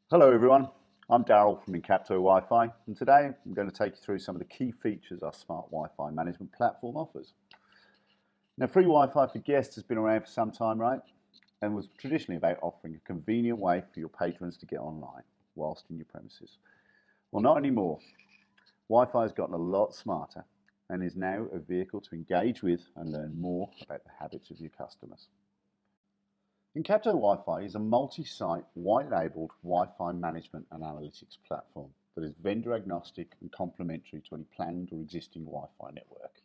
Hello everyone, I'm Daryl from Encapto WiFi, and today I'm going to take you through some of the key features our smart Wi-Fi management platform offers. Now, free Wi-Fi for guests has been around for some time, right? And was traditionally about offering a convenient way for your patrons to get online whilst in your premises. Well, not anymore. Wi-Fi has gotten a lot smarter and is now a vehicle to engage with and learn more about the habits of your customers. Encapto WiFi is a multi-site, white-labelled Wi-Fi management and analytics platform that is vendor agnostic and complementary to any planned or existing Wi-Fi network.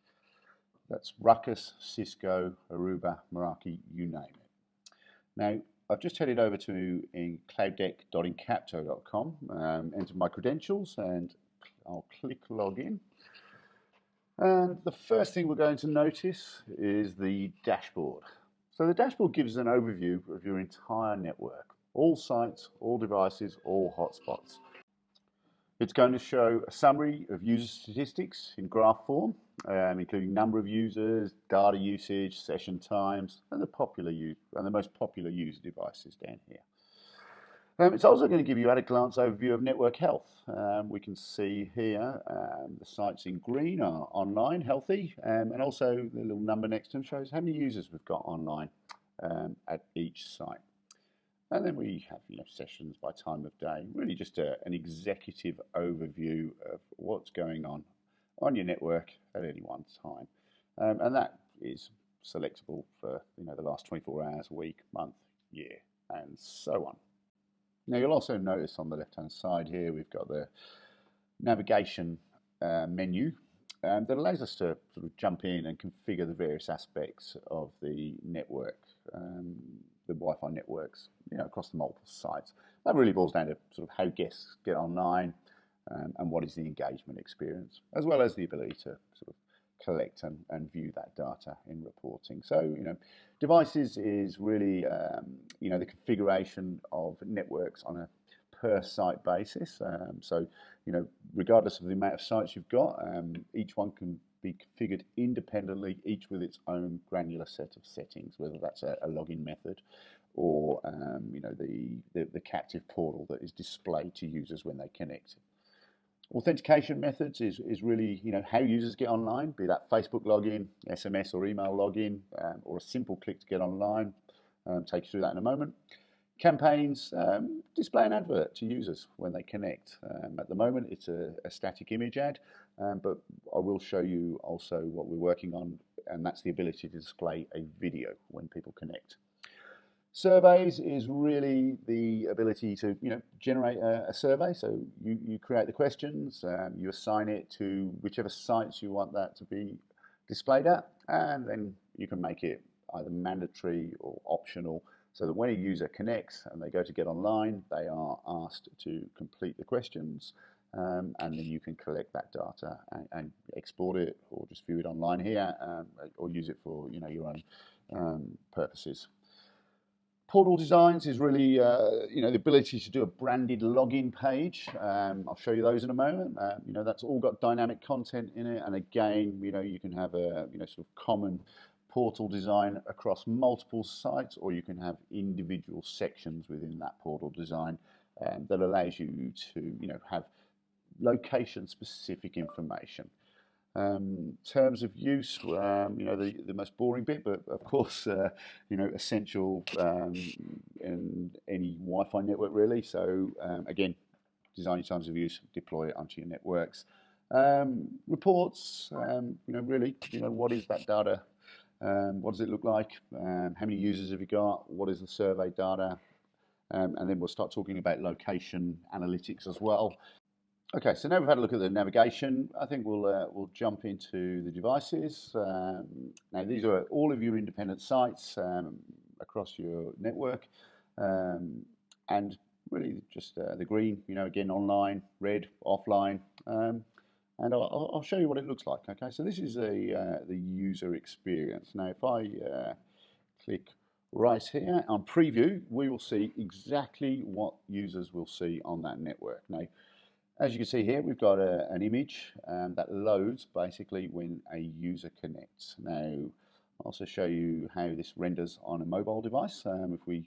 That's Ruckus, Cisco, Aruba, Meraki, you name it. Now, I've just headed over to clouddeck.encapto.com, entered my credentials, and I'll click login. And the first thing we're going to notice is the dashboard. So the dashboard gives an overview of your entire network, all sites, all devices, all hotspots. It's going to show a summary of user statistics in graph form, including number of users, data usage, session times, and the most popular user devices down here. It's also going to give you at a glance overview of network health. We can see here the sites in green are online, healthy, and also the little number next to them shows how many users we've got online at each site. And then we have sessions by time of day, really just an executive overview of what's going on your network at any one time. And that is selectable for the last 24 hours, week, month, year, and so on. Now you'll also notice on the left-hand side here we've got the navigation menu that allows us to sort of jump in and configure the various aspects of the network, the Wi-Fi networks, across the multiple sites. That really boils down to sort of how guests get online and what is the engagement experience, as well as the ability to sort of collect and view that data in reporting. So, devices is really, the configuration of networks on a per site basis. So, regardless of the amount of sites you've got, each one can be configured independently, each with its own granular set of settings, whether that's a login method or, the captive portal that is displayed to users when they connect. Authentication methods is really how users get online, be that Facebook login, SMS or email login, or a simple click to get online. Take you through that in a moment. Campaigns display an advert to users when they connect. At the moment it's a static image ad, but I will show you also what we're working on, and that's the ability to display a video when people connect. Surveys is really the ability to generate a survey. So you create the questions, you assign it to whichever sites you want that to be displayed at, and then you can make it either mandatory or optional, so that when a user connects and they go to get online, they are asked to complete the questions, and then you can collect that data and export it, or just view it online here, or use it for your own purposes. Portal designs is really, the ability to do a branded login page. I'll show you those in a moment. That's all got dynamic content in it, and again, you can have a sort of common portal design across multiple sites, or you can have individual sections within that portal design that allows you to have location-specific information. Terms of use, the most boring bit, but of course, essential in any Wi-Fi network really. So again, design your terms of use, deploy it onto your networks. Reports, really, what is that data? What does it look like? How many users have you got? What is the survey data? And then we'll start talking about location analytics as well. Okay, so now we've had a look at the navigation, I think we'll jump into the devices. Now these are all of your independent sites across your network, and really just the green, again online, red, offline, and I'll show you what it looks like. Okay, so this is the user experience. Now if I click right here on preview, we will see exactly what users will see on that network. Now, as you can see here, we've got an image that loads basically when a user connects. Now, I'll also show you how this renders on a mobile device. If we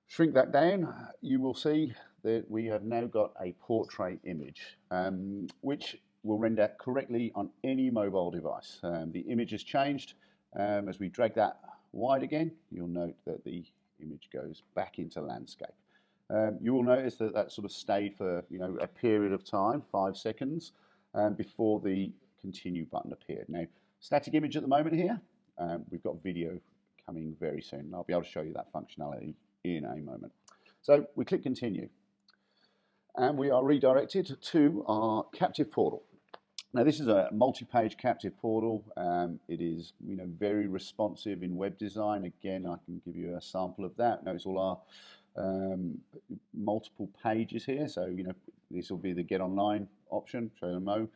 shrink that down, you will see that we have now got a portrait image, which will render correctly on any mobile device. The image has changed. As we drag that wide again, you'll note that the image goes back into landscape. You will notice that that sort of stayed for a period of time, 5 seconds, before the continue button appeared. Now, static image at the moment here. We've got video coming very soon. I'll be able to show you that functionality in a moment. So we click continue, and we are redirected to our captive portal. Now, this is a multi-page captive portal. It is very responsive in web design. Again, I can give you a sample of that. Notice all our multiple pages here. So this will be the get online option, show them mo.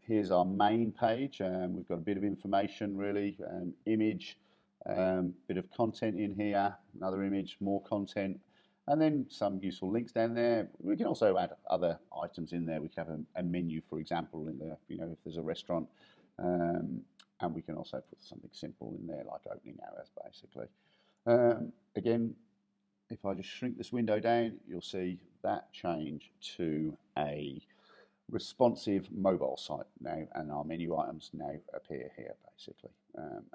Here's our main page. We've got a bit of information, really, image, bit of content in here, another image, more content, and then some useful links down there. We can also add other items in there. We can have a menu, for example, in there, if there's a restaurant, and we can also put something simple in there, like opening hours, basically. Again, if I just shrink this window down, you'll see that change to a responsive mobile site now, and our menu items now appear here, basically,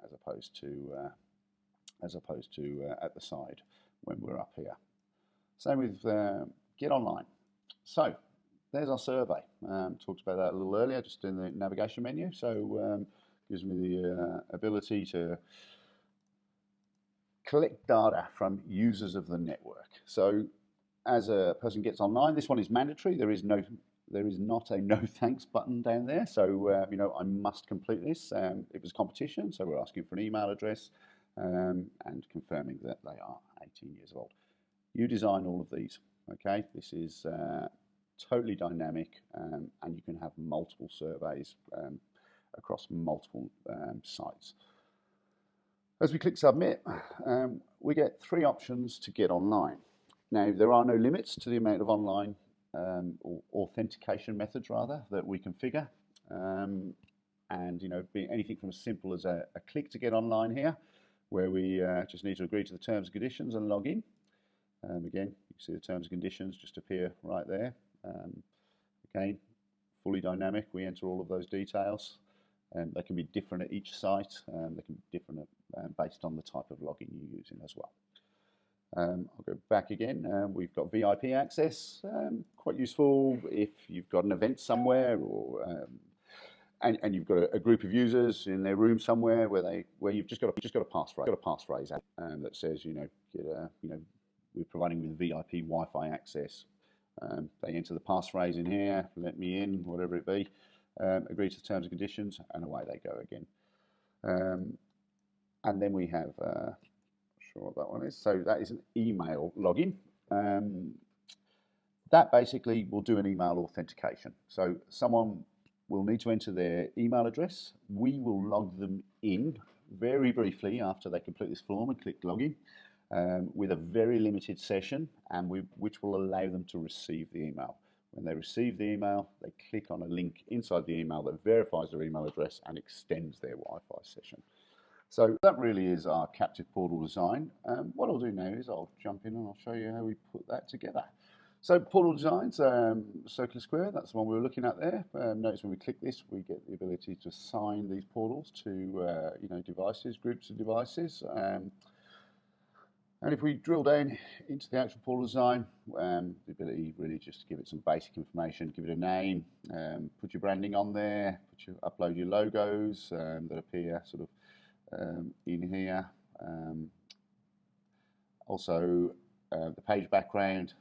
as opposed to at the side when we're up here. Same with Get Online. So there's our survey. Talked about that a little earlier, just in the navigation menu. So gives me the ability to collect data from users of the network. So as a person gets online, this one is mandatory. There is not a no thanks button down there. So I must complete this. It was competition, so we're asking for an email address and confirming that they are 18 years old. You design all of these, okay? This is totally dynamic, and you can have multiple surveys across multiple sites. As we click submit, we get 3 options to get online. Now, there are no limits to the amount of online or authentication methods, rather, that we configure. And be anything from as simple as a click to get online here, where we just need to agree to the terms and conditions and log in. Again, you can see the terms and conditions just appear right there. Again, fully dynamic. We enter all of those details. They can be different at each site. They can be different based on the type of login you're using as well. I'll go back again. We've got VIP access, quite useful if you've got an event somewhere, or and you've got a group of users in their room somewhere where you've just got a passphrase out that says we're providing with VIP Wi-Fi access. They enter the passphrase in here, let me in, whatever it be, agree to the terms and conditions, and away they go again. And then we have, not sure what that one is, so that is an email login. That basically will do an email authentication. So someone will need to enter their email address. We will log them in very briefly after they complete this form and click login. With a very limited session, and which will allow them to receive the email. When they receive the email, they click on a link inside the email that verifies their email address and extends their Wi-Fi session. So that really is our captive portal design. What I'll do now is I'll jump in and I'll show you how we put that together. So portal designs, circular square, that's the one we were looking at there. Notice when we click this, we get the ability to assign these portals to devices, groups of devices. And if we drill down into the actual portal design, the ability really just to give it some basic information, give it a name, put your branding on there, upload your logos that appear sort of in here. Also the page background,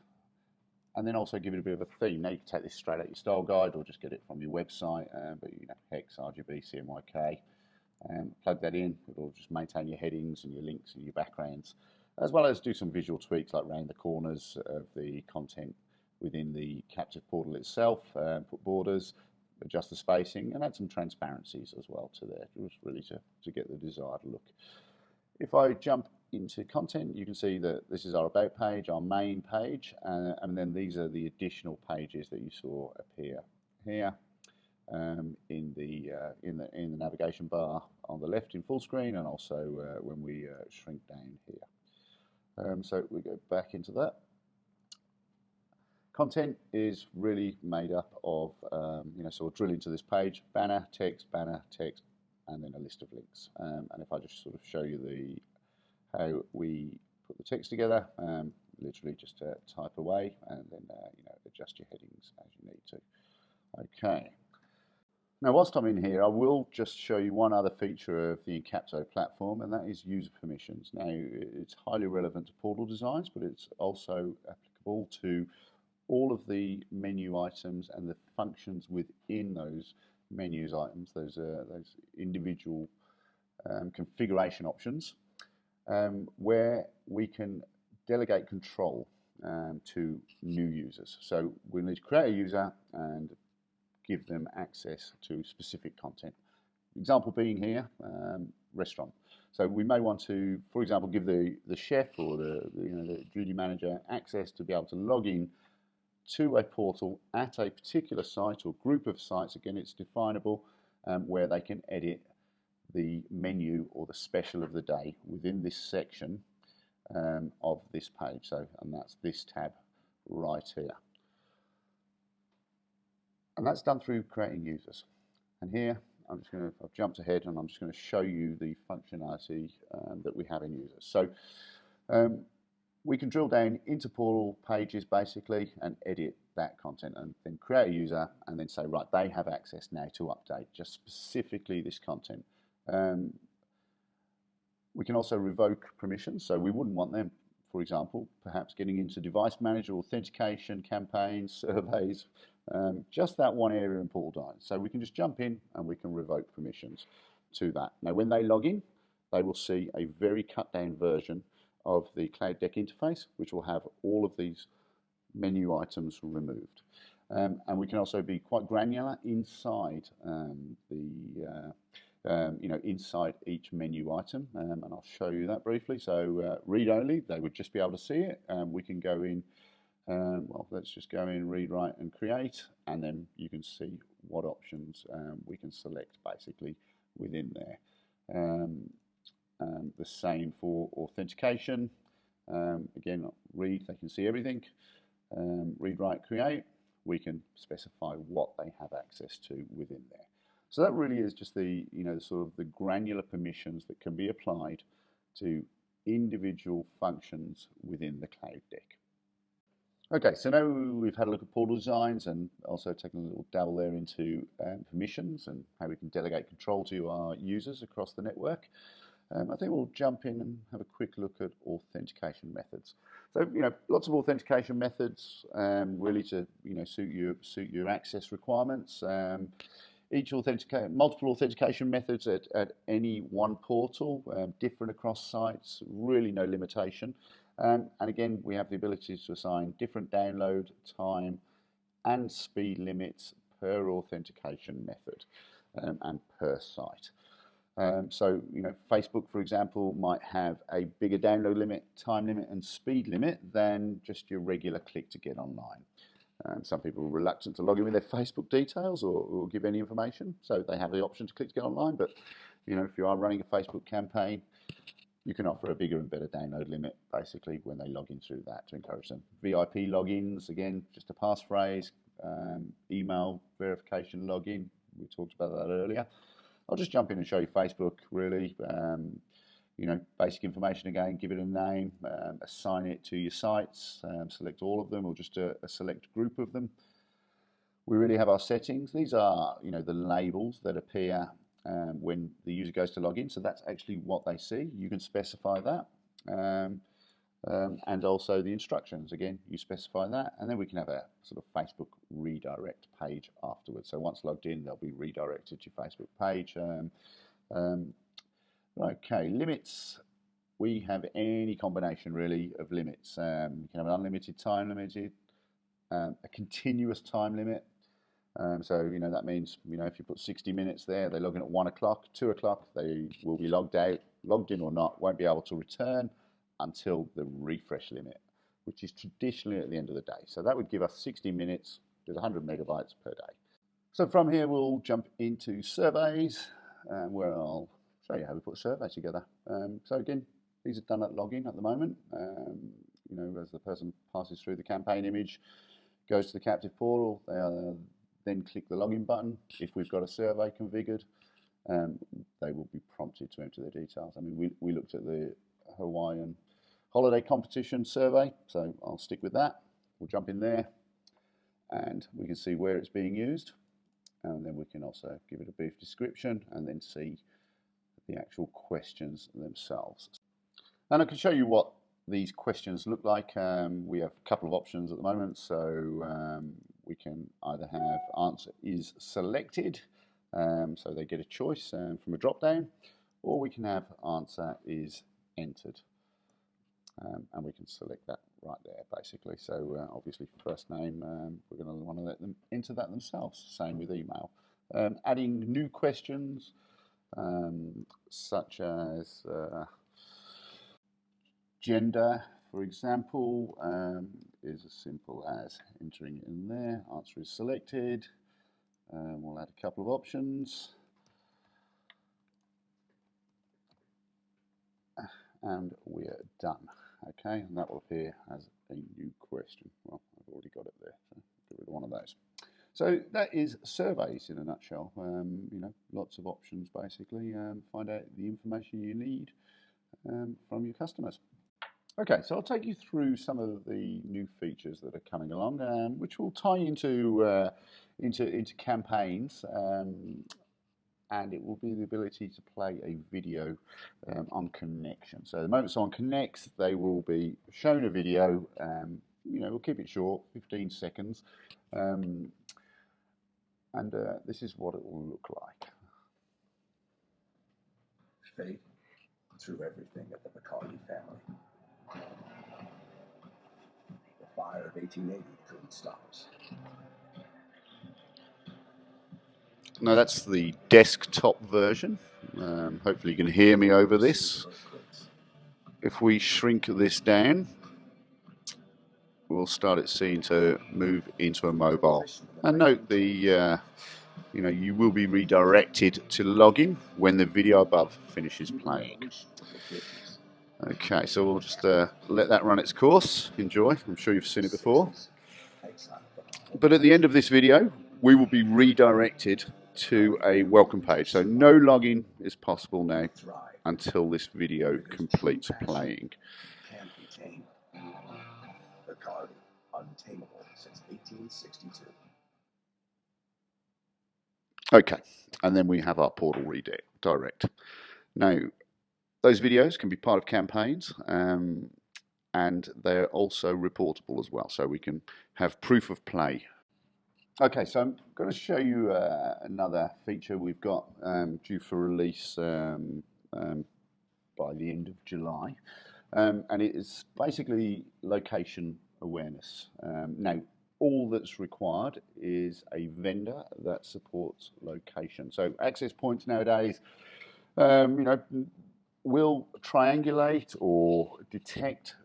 and then also give it a bit of a theme. Now you can take this straight out your style guide or just get it from your website, but hex, RGB, CMYK, plug that in. It'll just maintain your headings and your links and your backgrounds, as well as do some visual tweaks like round the corners of the content within the captive portal itself, put borders, adjust the spacing, and add some transparencies as well to there, just really to get the desired look. If I jump into content, you can see that this is our about page, our main page, and then these are the additional pages that you saw appear here in the navigation bar on the left in full screen, and also when we shrink down here. So we go back into that. Content is really made up of, so we'll drill into this page, banner, text, and then a list of links. And if I just sort of show you how we put the text together, literally just type away and then adjust your headings as you need to. Okay. Now, whilst I'm in here, I will just show you one other feature of the Encapto platform, and that is user permissions. Now, it's highly relevant to portal designs, but it's also applicable to all of the menu items and the functions within those menus items, those individual configuration options, where we can delegate control to new users. So we need to create a user and give them access to specific content. Example being here, restaurant. So we may want to, for example, give the chef or the duty manager access to be able to log in to a portal at a particular site or group of sites. Again, it's definable, where they can edit the menu or the special of the day within this section of this page. So, and that's this tab right here. And that's done through creating users. And here, I've jumped ahead and I'm just going to show you the functionality that we have in users. So we can drill down into portal pages basically and edit that content and then create a user and then say, right, they have access now to update just specifically this content. We can also revoke permissions, so we wouldn't want them, for example, perhaps getting into device manager, authentication, campaigns, surveys, just that one area in portal design. So we can just jump in and we can revoke permissions to that. Now, when they log in, they will see a very cut down version of the Cloud Deck interface, which will have all of these menu items removed. And we can also be quite granular inside inside each menu item, and I'll show you that briefly. So read only, they would just be able to see it. We can go in, well, let's just go in, read, write, and create, and then you can see what options we can select basically within there. The same for authentication. Again, read, they can see everything. Read, write, create, we can specify what they have access to within there. So that really is just the sort of the granular permissions that can be applied to individual functions within the Cloud Deck. Okay, so now we've had a look at portal designs and also taken a little dabble there into permissions and how we can delegate control to our users across the network. I think we'll jump in and have a quick look at authentication methods. So, lots of authentication methods really to suit your access requirements. Multiple authentication methods at any one portal, different across sites, really no limitation. And again, we have the ability to assign different download time and speed limits per authentication method and per site. So, Facebook, for example, might have a bigger download limit, time limit, and speed limit than just your regular click to get online. Some people are reluctant to log in with their Facebook details or give any information, so they have the option to click to get online. But if you are running a Facebook campaign, you can offer a bigger and better download limit basically when they log in through that to encourage them. VIP logins, again, just a passphrase, email verification login. We talked about that earlier. I'll just jump in and show you Facebook really. Basic information again, give it a name, assign it to your sites, select all of them or just a select group of them. We really have our settings. These are, the labels that appear when the user goes to log in. So that's actually what they see. You can specify that. And also the instructions. Again, you specify that. And then we can have a sort of Facebook redirect page afterwards. So once logged in, they'll be redirected to your Facebook page. Okay, limits. We have any combination really of limits. You can have an unlimited time limited, a continuous time limit. So that means if you put 60 minutes there, they log in at 1 o'clock, 2 o'clock, they will be logged out, logged in or not, won't be able to return until the refresh limit, which is traditionally at the end of the day. So that would give us 60 minutes with 100 megabytes per day. So from here we'll jump into surveys, where I'll show you how we put a survey together. So again, these are done at login at the moment. As the person passes through the campaign image, goes to the captive portal. Then click the login button. If we've got a survey configured, they will be prompted to enter their details. I mean, we looked at the Hawaiian holiday competition survey, so I'll stick with that. We'll jump in there and we can see where it's being used, and then we can also give it a brief description and then see the actual questions themselves. And I can show you what these questions look like. We have a couple of options at the moment, so we can either have answer is selected, so they get a choice from a drop down, or we can have answer is entered, and we can select that right there basically. So obviously first name, we're going to want to let them enter that themselves. Same with email. Adding new questions such as gender, for example, is as simple as entering it in there. Answer is selected. We'll add a couple of options, and we're done. Okay, and that will appear as a new question. Well, I've already got it there, so get rid of one of those. So that is surveys in a nutshell. You know, lots of options basically. Find out the information you need from your customers. Okay, so I'll take you through some of the new features that are coming along, which will tie into campaigns, and it will be the ability to play a video on connection. So the moment someone connects, they will be shown a video. You know, we'll keep it short, 15 seconds, and this is what it will look like. Fate through everything at the Bacardi family. The fire of 1880 couldn't stop us. Now that's the desktop version. Hopefully you can hear me over this. If we shrink this down, we'll start it seeing to move into a mobile. And note the you know, you will be redirected to login when the video above finishes playing. Okay, so we'll just let that run its course. Enjoy. I'm sure you've seen it before. But at the end of this video, we will be redirected to a welcome page. So no login is possible now until this video completes playing. Bacardi, untamable since 1862. Okay, and then we have our portal redirect. Now, those videos can be part of campaigns, and they're also reportable as well, so we can have proof of play. Okay, so I'm going to show you another feature we've got due for release by the end of July, and it is basically location awareness. Now, all that's required is a vendor that supports location. So access points nowadays, you know, will triangulate or detect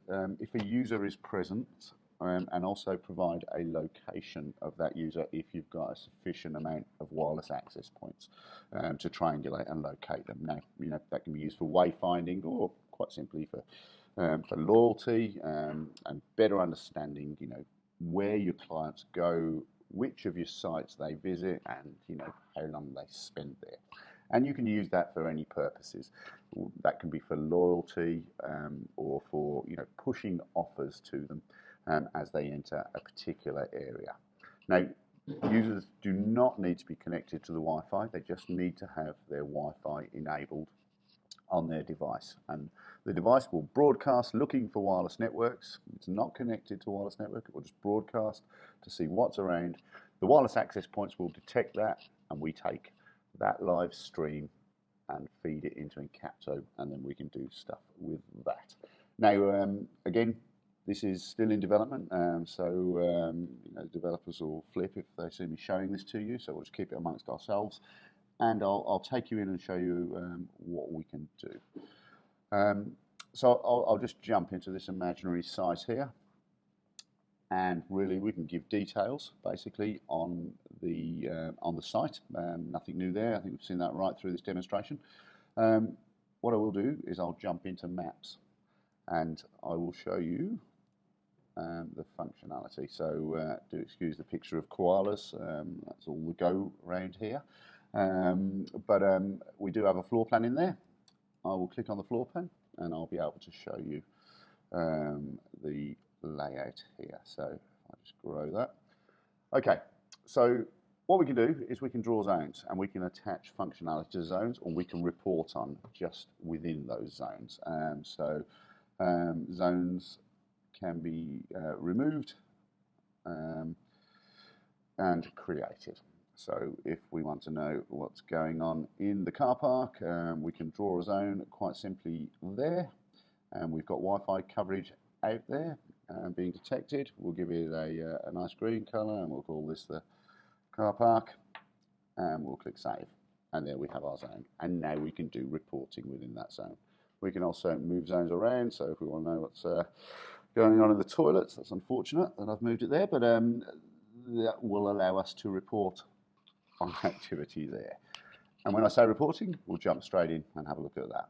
if a user is present, and also provide a location of that user if you've got a sufficient amount of wireless access points to triangulate and locate them. Now, you know, that can be used for wayfinding or quite simply for loyalty and better understanding, you know, where your clients go, which of your sites they visit, and you know how long they spend there. And you can use that for any purposes. That can be for loyalty or for, you know, pushing offers to them as they enter a particular area. Now, users do not need to be connected to the Wi-Fi. They just need to have their Wi-Fi enabled on their device, and the device will broadcast looking for wireless networks. It's not connected to a wireless network. It will just broadcast to see what's around. The wireless access points will detect that, and we take that live stream and feed it into Encapto, and then we can do stuff with that. Now, again, this is still in development, so you know, developers will flip if they see me showing this to you, so we'll just keep it amongst ourselves, and I'll take you in and show you what we can do. So I'll just jump into this imaginary site here, and really we can give details basically on the site. Nothing new there. I think we've seen that right through this demonstration. What I will do is I'll jump into maps, and I will show you the functionality. So do excuse the picture of koalas. That's all the go around here. But we do have a floor plan in there. I will click on the floor plan and I'll be able to show you the layout here. So I'll just grow that. Okay, so what we can do is we can draw zones and we can attach functionality to zones, or we can report on just within those zones. Zones can be removed and created. So if we want to know what's going on in the car park, we can draw a zone quite simply there. And we've got Wi-Fi coverage out there being detected. We'll give it a nice green colour and we'll call this the car park. And we'll click save. And there we have our zone. And now we can do reporting within that zone. We can also move zones around. So if we want to know what's going on in the toilets, that's unfortunate that I've moved it there, but that will allow us to report on activity there. And when I say reporting, we'll jump straight in and have a look at that.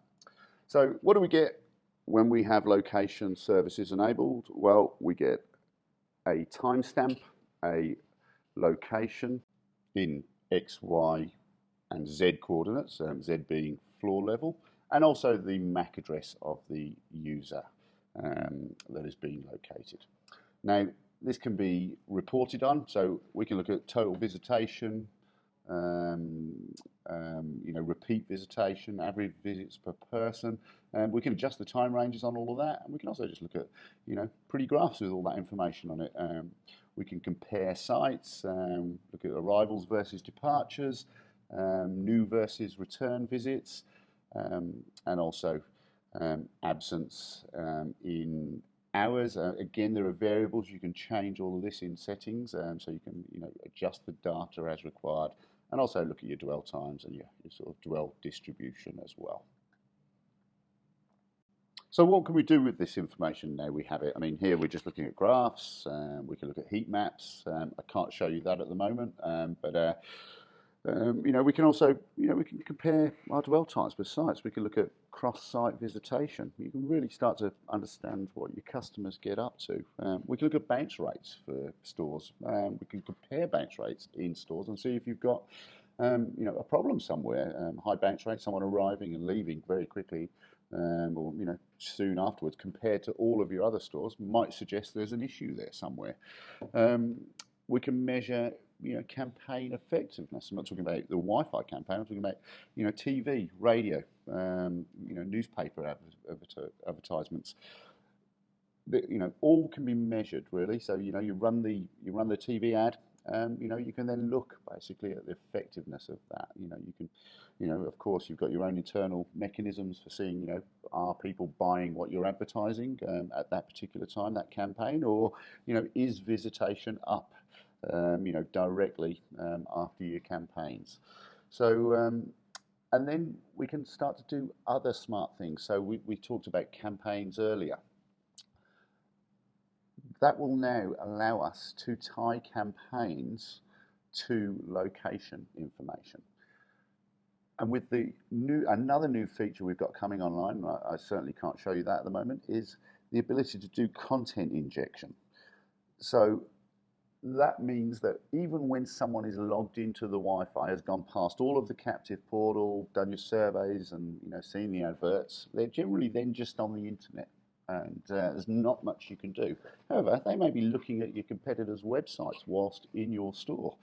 So what do we get when we have location services enabled? Well, we get a timestamp, a location in X, Y, and Z coordinates, Z being floor level, and also the MAC address of the user that is being located. Now, this can be reported on, so we can look at total visitation, repeat visitation, average visits per person, and we can adjust the time ranges on all of that, and we can also just look at, pretty graphs with all that information on it. We can compare sites, look at arrivals versus departures, new versus return visits, and also absence in hours. Again, there are variables. You can change all of this in settings, so you can adjust the data as required, and also look at your dwell times and your sort of dwell distribution as well. So what can we do with this information now we have it? I mean, here we're just looking at graphs. We can look at heat maps. I can't show you that at the moment, but we can also, we can compare our dwell times per sites. We can look at cross-site visitation. You can really start to understand what your customers get up to. We can look at bounce rates for stores. We can compare bounce rates in stores and see if you've got, a problem somewhere. High bounce rate, someone arriving and leaving very quickly, or soon afterwards, compared to all of your other stores, might suggest there's an issue there somewhere. We can measure campaign effectiveness. I'm not talking about the Wi-Fi campaign. I'm talking about TV, radio, newspaper advertisements. All can be measured really. So you run the TV ad. You can then look basically at the effectiveness of that. You can, of course, you've got your own internal mechanisms for seeing, are people buying what you're advertising at that particular time, that campaign, or is visitation up? Directly after your campaigns. So, and then we can start to do other smart things. So we talked about campaigns earlier. That will now allow us to tie campaigns to location information. And with the another new feature we've got coming online, I certainly can't show you that at the moment, is the ability to do content injection. So that means that even when someone is logged into the Wi-Fi, has gone past all of the captive portal, done your surveys and seen the adverts, they're generally then just on the internet, and there's not much you can do. However, they may be looking at your competitors' websites whilst in your store,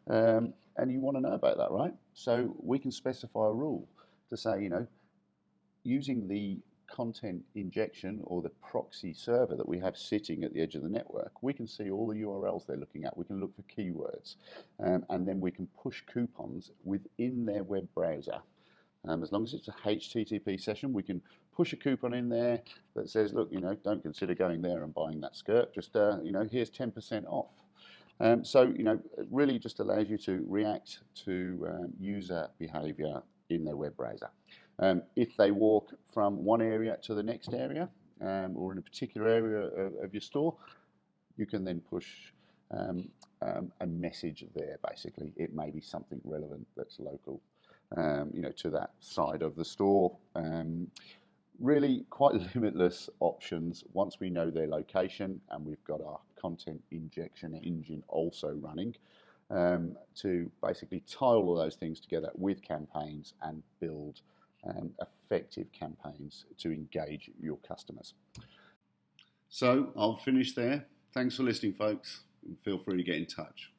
and you want to know about that, right? So we can specify a rule to say, using the content injection or the proxy server that we have sitting at the edge of the network, we can see all the URLs they're looking at. We can look for keywords, and then we can push coupons within their web browser. As long as it's a HTTP session, we can push a coupon in there that says, look, don't consider going there and buying that skirt. Just, here's 10% off. So, it really just allows you to react to user behavior in their web browser. If they walk from one area to the next area, or in a particular area of your store, you can then push a message there, basically. It may be something relevant that's local, to that side of the store. Really quite limitless options once we know their location and we've got our content injection engine also running, to basically tie all of those things together with campaigns and build effective campaigns to engage your customers. So I'll finish there. Thanks for listening, folks, and feel free to get in touch.